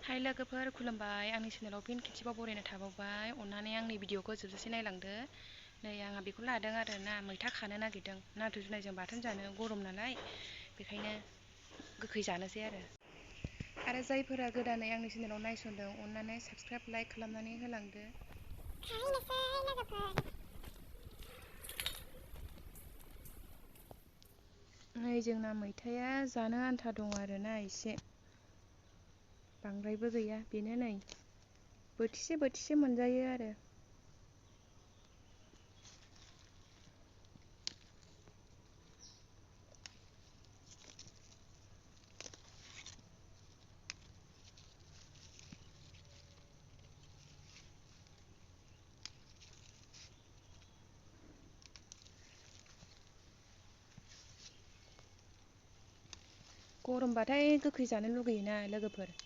हाय लोगोफोर खुलुमबाय आंनि चेनेलाव फिन खेबसेबाव बरायना थाबावबाय अननानै आंनि भिडिअखौ जोबजासे नायलांदो नै आंहा बेखौ लादों आरो ना मैथा खानो नागिरदों नाथुर जुनायजों बाथोन जानो गरम नालाय बेखायनो गोखै जानोसै आरो जायफोरा गोदानै आंनि चेनेलाव नायसनदों अननानै साबस्क्राइब लाइक खालामनानै होलांदो। नै जोंना मैथाया जानो आन्था दं आरो ना एसे बांद्रायबो गैया बेनो नै बोथिसे बोथिसे मोनजायो आरो गरमबाथाय गोखै जानो लुगैयोना लोगोफोर।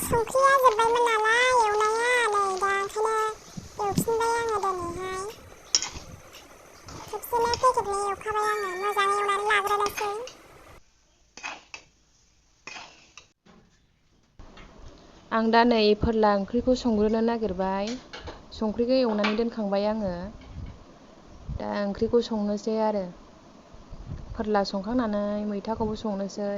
संख्रिया जोब्बायमोन नालाय एवनाया नै दा ओंखायनो एवफिनबाय आङो दिनैहाय खेबसेनो पेकेटनि एवखाबाय आङो मोजाङै एवनानै लाग्रोनोसै। आं दा नै फोरला ओंख्रिखौ संग्रोनो नागिरबाय संख्रिखौ एवनानै दोनखांबाय आङो दा ओंख्रिखौ संनोसै आरो फोरला संखांनानै मैथाखौबो संनोसै।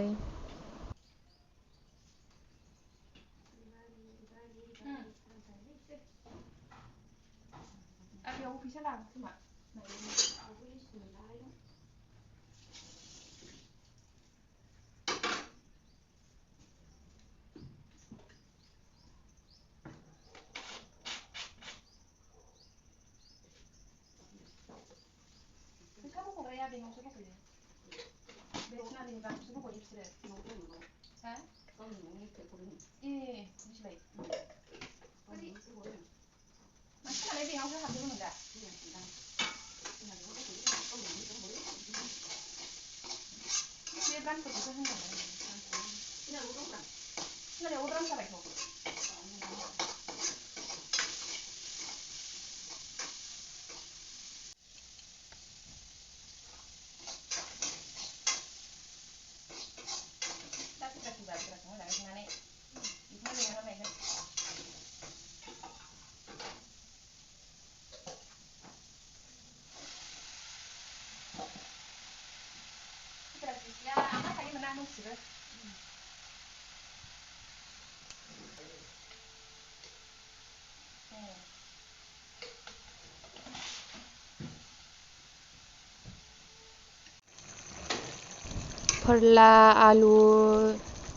फोरला आलु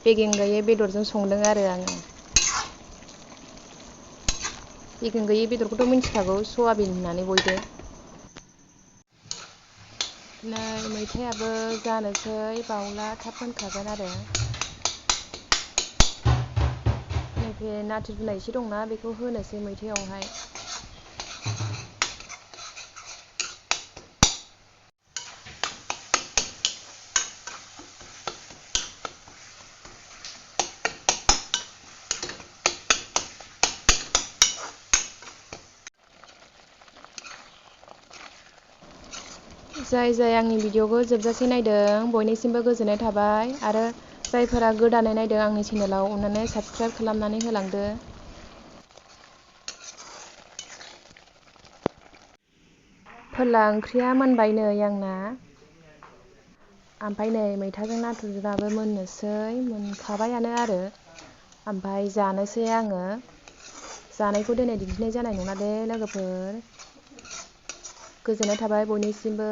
बेगें गैयै बेदरजों संदों आरो आङो। बेगें गैयै बेदरखौथ' मिन्थिखागौ सयाबिन होननानै बयबो। नै मैथायाबो जानोसै बावला थाब मोनखागोन आरो नैबे नाथुर जुनाय एसे दंना बेखौ होनोसै मैथायावहाय। जाय आंनि भिडिअखौ जोबजासे नायदों बयनिसिमबो गोजोननाय थाबाय आरो जायफोरा गोदानै नायदों आंनि चेनेलाव अननानै साबस्क्राइब खालामनानै होलांदो। फोरला ओंख्रिया मोनबाय नै आंना ओमफ्राय नै मैथाजों नाथुरजोंबो मोनखाबायानो आरो ओमफ्राय जानोसै आङो। जानायखौ दिनै दिन्थिनाय जानाय नंला दे लोगोफोर। गोजोननाय थाबाय बयनिसिमबो।